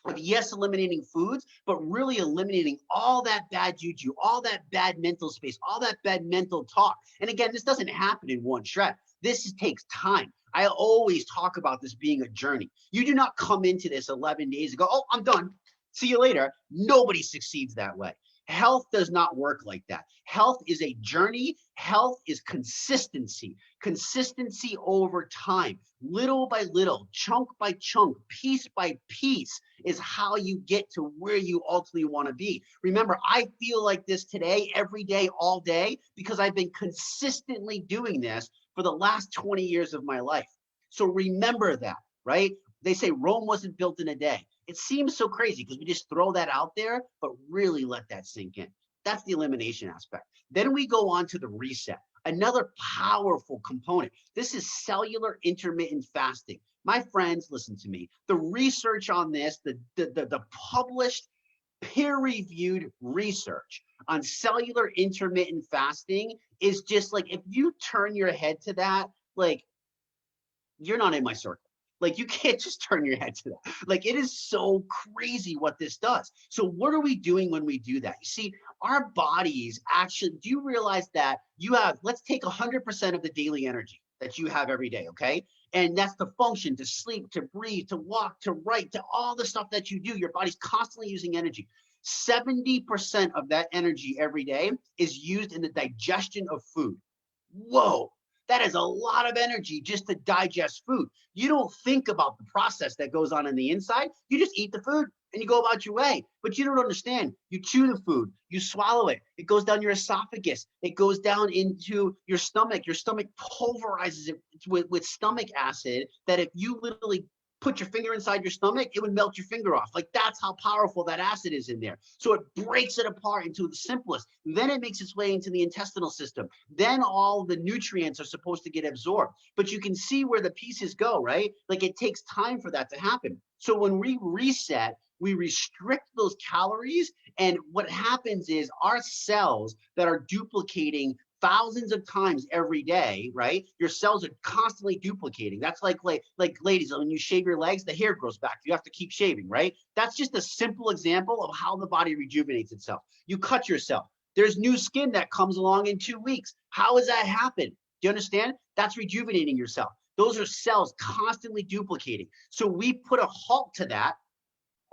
of, yes, eliminating foods, but really eliminating all that bad juju, all that bad mental space, all that bad mental talk. And again, this doesn't happen in one shred. This takes time. I always talk about this being a journey. You do not come into this 11 days and go, oh, I'm done. See you later. Nobody succeeds that way. Health does not work like that. Health is a journey. Health is consistency. Consistency over time, little by little, chunk by chunk, piece by piece is how you get to where you ultimately want to be. Remember, I feel like this today, every day, all day, because I've been consistently doing this for the last 20 years of my life. So remember that, right? They say Rome wasn't built in a day. It seems so crazy because we just throw that out there, but really let that sink in. That's the elimination aspect. Then we go on to the reset, another powerful component. This is cellular intermittent fasting. My friends, listen to me. The research on this, the published peer-reviewed research on cellular intermittent fasting is just like, if you turn your head to that, like, you're not in my circle. Like, you can't just turn your head to that. Like, it is so crazy what this does. So what are we doing when we do that? You see, our bodies actually, do you realize that you have, let's take 100% of the daily energy that you have every day, okay? And that's to function, to sleep, to breathe, to walk, to write, to all the stuff that you do. Your body's constantly using energy. 70% of that energy every day is used in the digestion of food. Whoa. That is a lot of energy just to digest food. You don't think about the process that goes on the inside. You just eat the food and you go about your way. But you don't understand. You chew the food, you swallow it. It goes down your esophagus. It goes down into your stomach. Your stomach pulverizes it with stomach acid that if you literally put your finger inside your stomach, it would melt your finger off. Like, that's how powerful that acid is in there. So it breaks it apart into the simplest. Then it makes its way into the intestinal system. Then all the nutrients are supposed to get absorbed. But you can see where the pieces go, right? Like, it takes time for that to happen. So when we reset, we restrict those calories. And what happens is our cells that are duplicating thousands of times every day, right? Your cells are constantly duplicating. That's like ladies, when you shave your legs, the hair grows back. You have to keep shaving, right? That's just a simple example of how the body rejuvenates itself. You cut yourself. There's new skin that comes along in 2 weeks. How does that happen? Do you understand? That's rejuvenating yourself. Those are cells constantly duplicating. So we put a halt to that,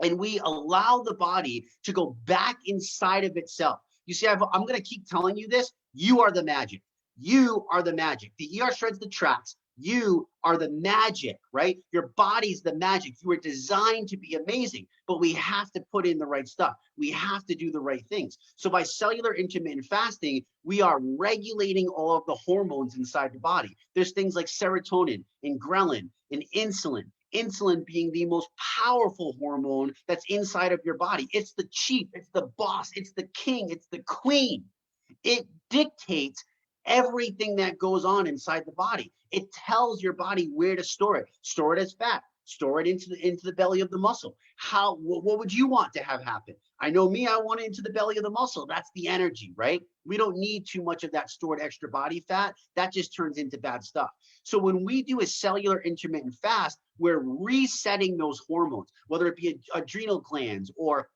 and we allow the body to go back inside of itself. You see, I'm going to keep telling you this. You are the magic. You are the magic. The ER shreds the tracks. You are the magic, right? Your body's the magic. You were designed to be amazing, but we have to put in the right stuff. We have to do the right things. So by cellular intermittent fasting, we are regulating all of the hormones inside the body. There's things like serotonin and ghrelin and insulin. Insulin being the most powerful hormone that's inside of your body. It's the chief, it's the boss, it's the king, it's the queen. It dictates everything that goes on inside the body. It tells your body where to store it. Store it as fat. Store it into the belly of the muscle. What would you want to have happen? I know me, I want it into the belly of the muscle. That's the energy, right? We don't need too much of that stored extra body fat. That just turns into bad stuff. So when we do a cellular intermittent fast, we're resetting those hormones, whether it be adrenal glands or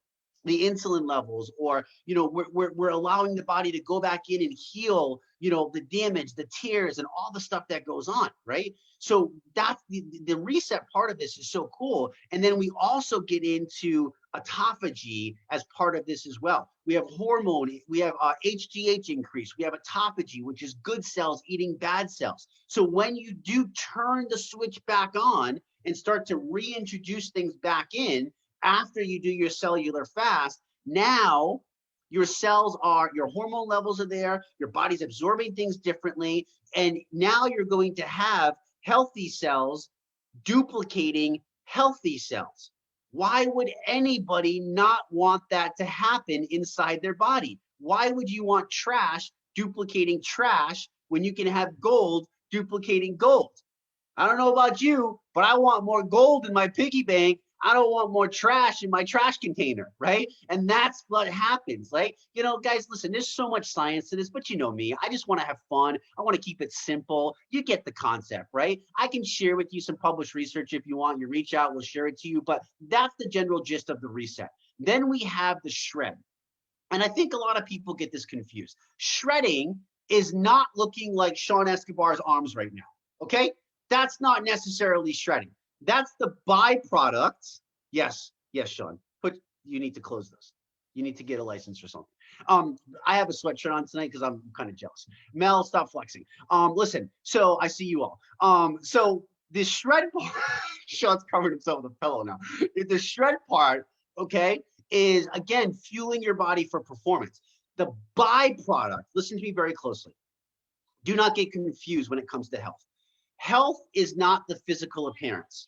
the insulin levels, or we're allowing the body to go back in and heal the damage, the tears, and all the stuff that goes on, right? So that's the reset part of this is so cool. And then we also get into autophagy as part of this as well. We have hormone, we have HGH increase, we have autophagy, which is good cells eating bad cells. So when you do turn the switch back on and start to reintroduce things back in, after you do your cellular fast, now your cells your hormone levels are there, your body's absorbing things differently, and now you're going to have healthy cells duplicating healthy cells. Why would anybody not want that to happen inside their body? Why would you want trash duplicating trash when you can have gold duplicating gold? I don't know about you, but I want more gold in my piggy bank. I don't want more trash in my trash container, right? And that's what happens. Like, guys, listen, there's so much science to this, but you know me, I just want to have fun. I want to keep it simple. You get the concept, right? I can share with you some published research if you want. You reach out, we'll share it to you, but that's the general gist of the reset. Then we have the shred. And I think a lot of people get this confused. Shredding is not looking like Sean Escobar's arms right now, okay? That's not necessarily shredding. That's the byproduct. Yes, Sean. You need to close this. You need to get a license or something. I have a sweatshirt on tonight because I'm kind of jealous. Mel, stop flexing. Listen, so I see you all. So the shred part, Sean's covered himself with a pillow now. The shred part, okay, is again fueling your body for performance. The byproduct, listen to me very closely. Do not get confused when it comes to health. Health is not the physical appearance.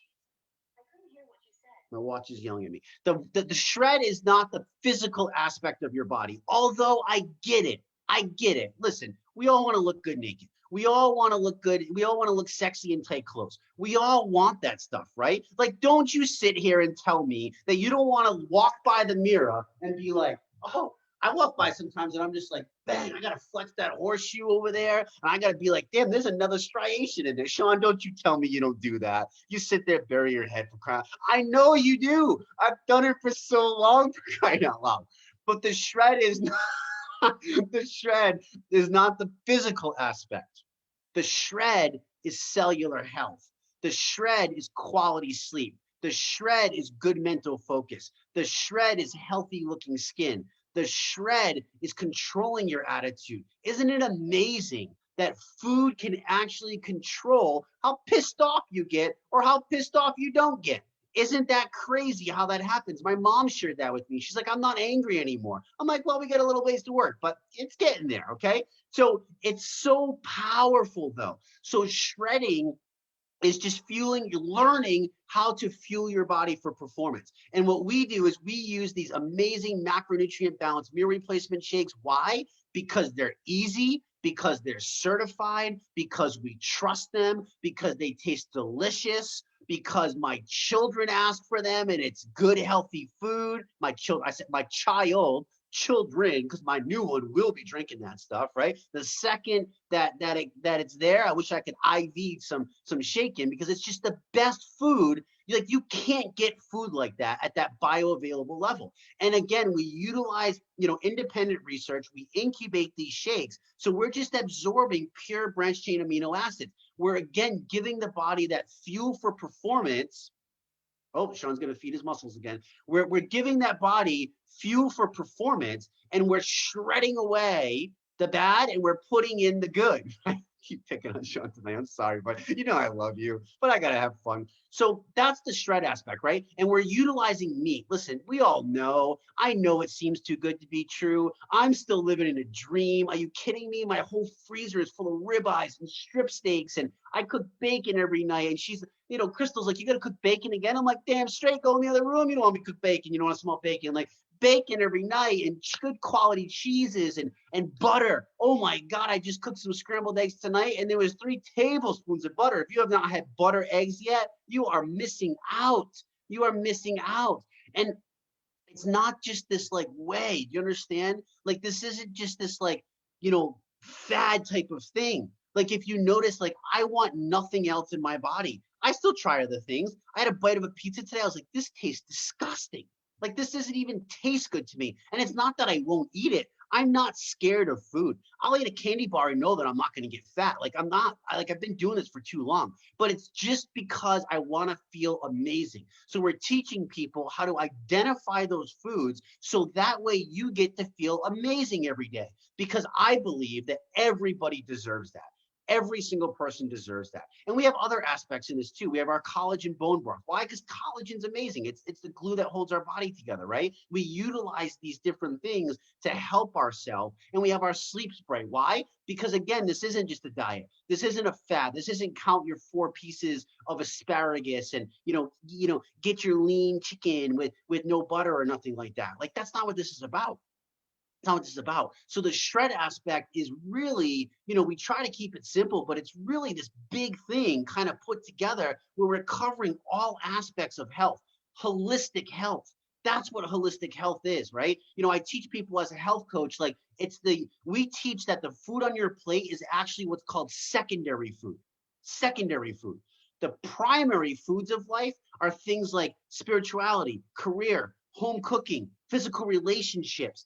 My watch is yelling at me. The shred is not the physical aspect of your body, although I get it. I get it. Listen, we all want to look good naked. We all want to look good. We all want to look sexy in tight clothes. We all want that stuff, right? Like, don't you sit here and tell me that you don't want to walk by the mirror and be like, oh, I walk by sometimes and I'm just like, bang, I got to flex that horseshoe over there. And I got to be like, damn, there's another striation in there. Sean, don't you tell me you don't do that. You sit there, bury your head for crying. I know you do. I've done it for so long, for crying out loud. But the shred is not, the shred is not the physical aspect. The shred is cellular health. The shred is quality sleep. The shred is good mental focus. The shred is healthy looking skin. The shred is controlling your attitude. Isn't it amazing that food can actually control how pissed off you get or how pissed off you don't get? Isn't that crazy how that happens? My mom shared that with me. She's like, I'm not angry anymore. I'm like, well, we got a little ways to work, but it's getting there, okay? So it's so powerful though. So shredding is just fueling, you're learning how to fuel your body for performance. And what we do is we use these amazing macronutrient balanced meal replacement shakes. Why? Because they're easy, because they're certified, because we trust them, because they taste delicious, because my children ask for them and it's good, healthy food. My child children, because my new one will be drinking that stuff, right? The second that it's there, I wish I could IV some shaken, because it's just the best food. Like, you can't get food like that at that bioavailable level. And again, we utilize, independent research. We incubate these shakes, so we're just absorbing pure branched chain amino acids. We're again giving the body that fuel for performance. Oh, Sean's going to feed his muscles again. We're giving that body fuel for performance, and we're shredding away the bad, and we're putting in the good. I keep picking on Sean tonight. I'm sorry, but I love you, but I got to have fun. So that's the shred aspect, right? And we're utilizing meat. Listen, we all know, I know it seems too good to be true. I'm still living in a dream. Are you kidding me? My whole freezer is full of ribeyes and strip steaks, and I cook bacon every night. And she's, Crystal's like, you got to cook bacon again? I'm like, damn straight, go in the other room. You don't want me to cook bacon. You don't want to smell bacon. Like, bacon every night, and good quality cheeses and butter. Oh my God, I just cooked some scrambled eggs tonight, and there was 3 tablespoons of butter. If you have not had butter eggs yet, you are missing out. You are missing out. And it's not just this like way, do you understand? Like, this isn't just this like, fad type of thing. Like, if you notice, like, I want nothing else in my body. I still try other things. I had a bite of a pizza today. I was like, this tastes disgusting. Like, this doesn't even taste good to me. And it's not that I won't eat it. I'm not scared of food. I'll eat a candy bar and know that I'm not going to get fat. Like, I've been doing this for too long, but it's just because I want to feel amazing. So we're teaching people how to identify those foods, so that way you get to feel amazing every day, because I believe that everybody deserves that. Every single person deserves that. And we have other aspects in this too. We have our collagen bone broth. Why? Because collagen's amazing. It's the glue that holds our body together, right? We utilize these different things to help ourselves. And we have our sleep spray. Why? Because again, this isn't just a diet. This isn't a fad. This isn't count your 4 pieces of asparagus and, get your lean chicken with no butter or nothing like that. Like, that's not what this is about. That's not what this is about. So the shred aspect is really, we try to keep it simple, but it's really this big thing kind of put together where we're covering all aspects of health, holistic health. That's what holistic health is, right? I teach people as a health coach, like, we teach that the food on your plate is actually what's called secondary food. Secondary food. The primary foods of life are things like spirituality, career, home cooking, physical relationships,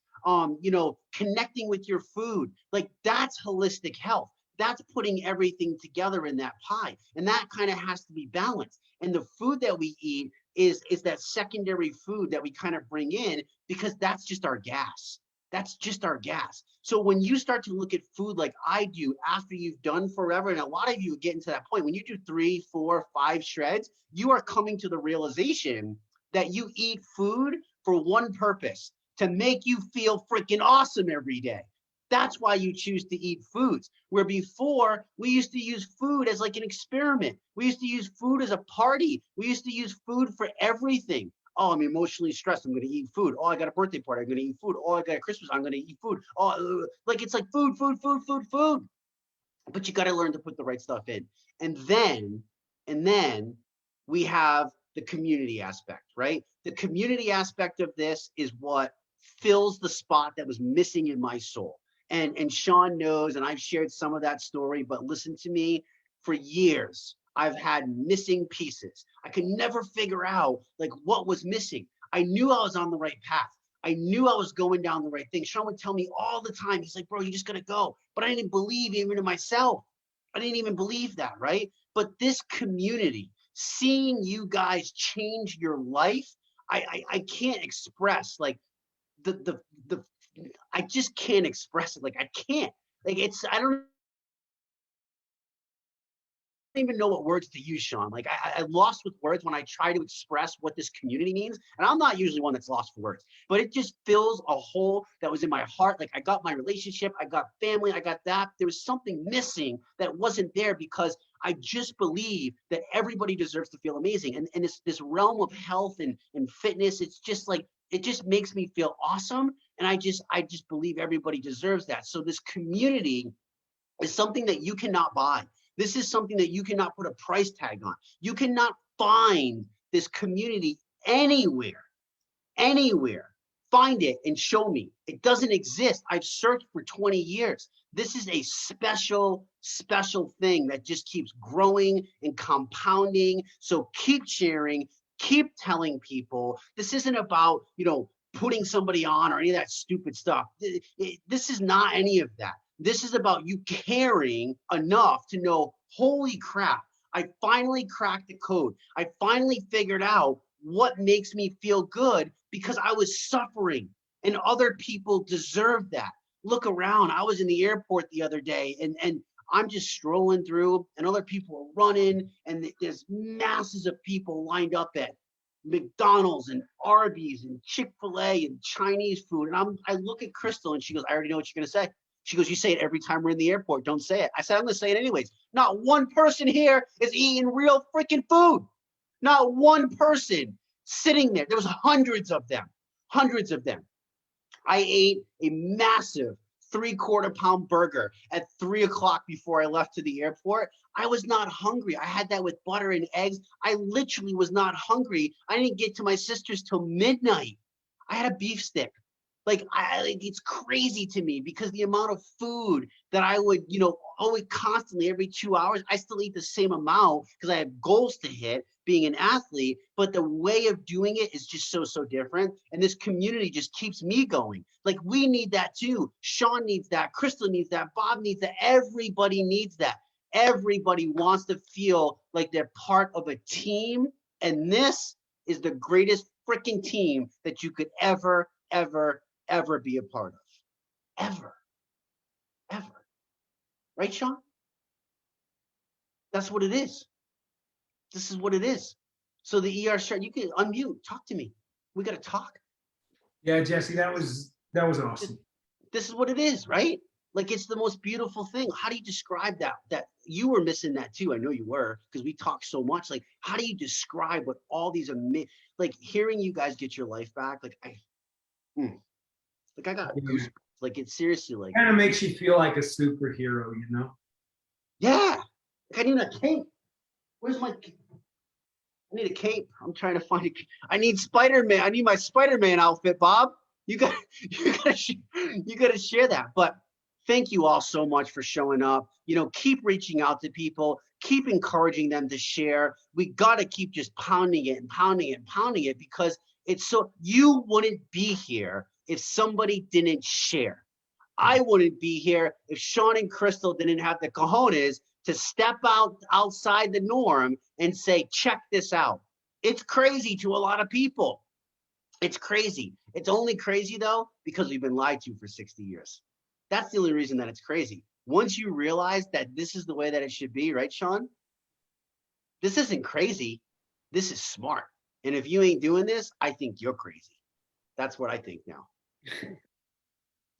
connecting with your food. Like, that's holistic health. That's putting everything together in that pie. And that kind of has to be balanced. And the food that we eat is that secondary food that we kind of bring in, because that's just our gas. That's just our gas. So when you start to look at food like I do after you've done forever, and a lot of you get into that point, when you do 3, 4, 5 shreds, you are coming to the realization that you eat food for one purpose: to make you feel freaking awesome every day. That's why you choose to eat foods. Where before, we used to use food as like an experiment. We used to use food as a party. We used to use food for everything. Oh, I'm emotionally stressed, I'm going to eat food. Oh, I got a birthday party, I'm going to eat food. Oh, I got a Christmas, I'm going to eat food. Oh, like, it's like food. But you got to learn to put the right stuff in. And then we have the community aspect, right? The community aspect of this is what fills the spot that was missing in my soul. And Sean knows, and I've shared some of that story, but listen to me, for years, I've had missing pieces. I could never figure out like what was missing. I knew I was on the right path. I knew I was going down the right thing. Sean would tell me all the time, he's like, bro, you just gotta go. But I didn't believe even in myself. I didn't even believe that, right? But this community, seeing you guys change your life, I can't express like I just can't express it. Like, I can't. Like, I don't even know what words to use, Sean. Like, I lost with words when I try to express what this community means. And I'm not usually one that's lost for words, but it just fills a hole that was in my heart. Like, I got my relationship, I got family, I got that. There was something missing that wasn't there, because I just believe that everybody deserves to feel amazing. And this realm of health and fitness, it's just like, it just makes me feel awesome. And I just believe everybody deserves that. So this community is something that you cannot buy. This is something that you cannot put a price tag on. You cannot find this community anywhere Find it and show me. It doesn't exist. I've searched for 20 years. This is a special, special thing that just keeps growing and compounding. So keep sharing, keep telling people. This isn't about, you know, putting somebody on or any of that stupid stuff. This is not any of that. This is about you caring enough to know, holy crap, I finally cracked the code. I finally figured out what makes me feel good because I was suffering and other people deserve that. Look around. I was in the airport the other day and I'm just strolling through and other people are running and there's masses of people lined up at McDonald's and Arby's and Chick-fil-A and Chinese food. And I look at Crystal and she goes, I already know what you're going to say. She goes, you say it every time we're in the airport. Don't say it. I said, I'm going to say it anyways. Not one person here is eating real freaking food. Not one person sitting there. There was hundreds of them. Hundreds of them. I ate a massive 3/4 pound burger at 3 o'clock before I left to the airport. I was not hungry. I had that with butter and eggs. I literally was not hungry. I didn't get to my sister's till midnight. I had a beef stick. Like, it's crazy to me because the amount of food that I would, you know, always constantly every 2 hours, I still eat the same amount because I have goals to hit being an athlete, but the way of doing it is just so different. And this community just keeps me going. Like, we need that too. Sean needs that. Crystal needs that. Bob needs that. Everybody needs that. Everybody wants to feel like they're part of a team. And this is the greatest freaking team that you could ever be a part of. Ever. Right, Sean? That's what it is. This is what it is. So the ER shot, you can unmute, talk to me. We got to talk. Yeah, Jesse, that was awesome. This is what it is, right? Like, it's the most beautiful thing. How do you describe that? That you were missing that too. I know you were, because we talk so much. Like, how do you describe what all these like hearing you guys get your life back? Like, I got goosebumps. Like, it's seriously like Kind of makes you feel like a superhero, you know? yeah. Like, I need a cape. Where's my? I need a cape. I'm trying to find it. I need Spider-Man. I need my Spider-Man outfit, Bob. You gotta share that. But thank you all so much for showing up. You know, keep reaching out to people. Keep encouraging them to share. We gotta keep just pounding it because it's so. You wouldn't be here if somebody didn't share. I wouldn't be here if Sean and Crystal didn't have the cojones to step outside the norm and say, check this out. It's crazy to a lot of people. It's crazy. It's only crazy though, because we've been lied to for 60 years. That's the only reason that it's crazy. Once you realize that this is the way that it should be, right, Sean? This isn't crazy. This is smart. And if you ain't doing this, I think you're crazy. That's what I think now.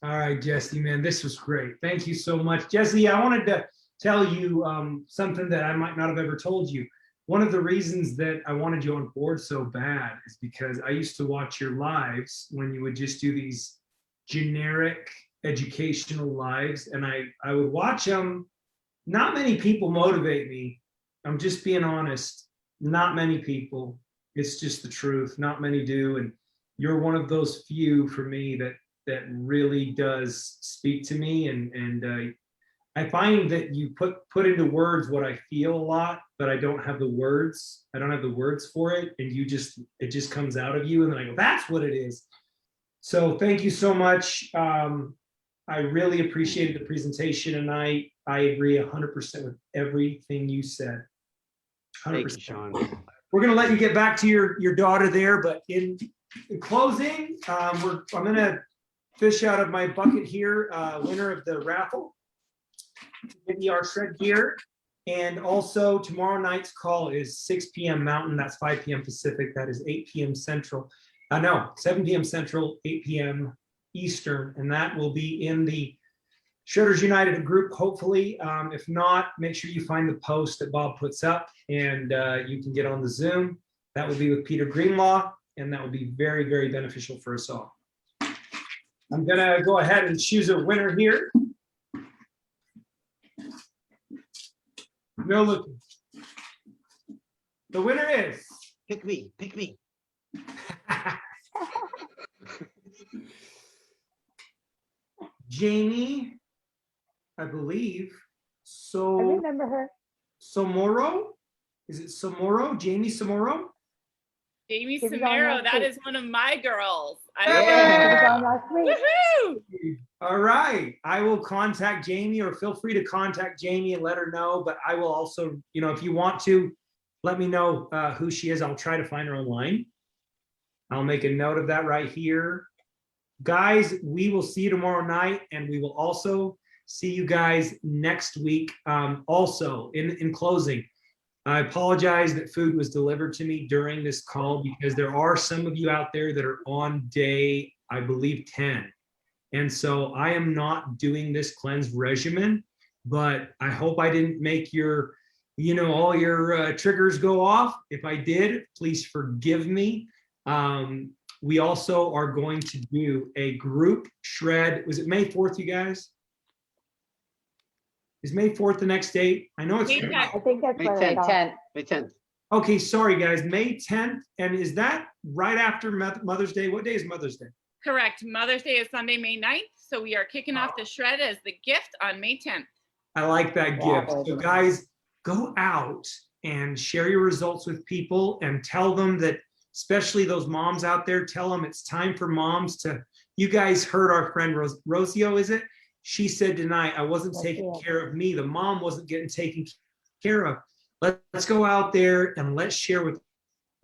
All right, Jesse, man, this was great. Thank you so much. Jesse, I wanted to tell you something that I might not have ever told you. One of the reasons that I wanted you on board so bad is because I used to watch your lives when you would just do these generic educational lives, and I would watch them. Not many people motivate me. I'm just being honest. Not many people. It's just the truth. Not many do, and you're one of those few for me that really does speak to me, and I find that you put into words what I feel a lot, but I don't have the words. I don't have the words for it, and it just comes out of you, and then I go, that's what it is. So thank you so much. I really appreciated the presentation, and I agree 100% with everything you said. 100%. Thank you, Sean. We're gonna let you get back to your daughter there, but in closing, I'm gonna fish out of my bucket here, winner of the raffle. Give me our shred gear. And also tomorrow night's call is 6 p.m. Mountain. That's 5 p.m. Pacific. That is 8 p.m. Central. No, 7 p.m. Central, 8 p.m. Eastern. And that will be in the Shredders United group, hopefully. If not, make sure you find the post that Bob puts up and you can get on the Zoom. That will be with Peter Greenlaw, and that will be very, very beneficial for us all. I'm gonna go ahead and choose a winner here. No looking. The winner is. Pick me. Jamie, I believe. I So remember her. Somoro? Is it Somoro? Jamie Somoro? Jamie She was on Samaro, last that week. is one of my girls. She was on Yeah. last week. Woohoo! All right. I will contact Jamie, or feel free to contact Jamie and let her know. But I will also, if you want to, let me know who she is. I'll try to find her online. I'll make a note of that right here. Guys, we will see you tomorrow night, and we will also see you guys next week. Also, in closing, I apologize that food was delivered to me during this call, because there are some of you out there that are on day, I believe, 10. And so I am not doing this cleanse regimen, but I hope I didn't make your, all your triggers go off. If I did, please forgive me. We also are going to do a group shred. Was it May 4th, you guys? Is May 4th the next date? I know it's. May 10th. I think that's May what I 10th. thought. May 10th. Okay, sorry guys, May 10th. And is that right after Mother's Day? What day is Mother's Day? Correct. Mother's Day is Sunday, May 9th. So we are kicking off the shred as the gift on May 10th. I like that Yeah, gift. So baby. guys, go out and share your results with people and tell them that, especially those moms out there, tell them it's time for moms to, you guys heard our friend Rosio, is it? She said tonight, I wasn't taking care of me. The mom wasn't getting taken care of. Let's go out there and let's share with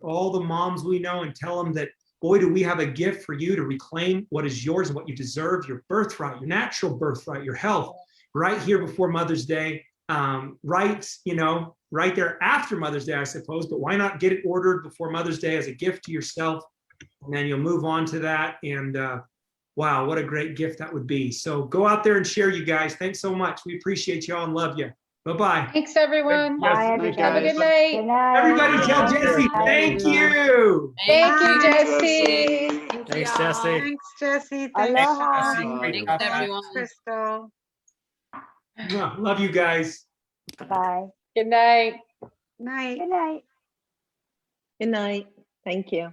all the moms we know and tell them that, boy, do we have a gift for you to reclaim what is yours and what you deserve, your birthright, your natural birthright, your health, right here before Mother's Day, right there after Mother's Day, I suppose, but why not get it ordered before Mother's Day as a gift to yourself, and then you'll move on to that, and wow, what a great gift that would be. So go out there and share, you guys. Thanks so much. We appreciate y'all and love you. Bye-bye. Thanks, everyone. Yes. Bye, Night, everybody. Have a guys. good night. Good night. Everybody tell Bye. Jesse, Bye. thank you. Thank you, Bye, Jesse. Thanks, Jesse. Thanks, Jesse. Thanks, Aloha. Sean. Bye. Thanks, everyone. Crystal. Love you guys. Bye. Good night. Night. Good night. Good night. Thank you.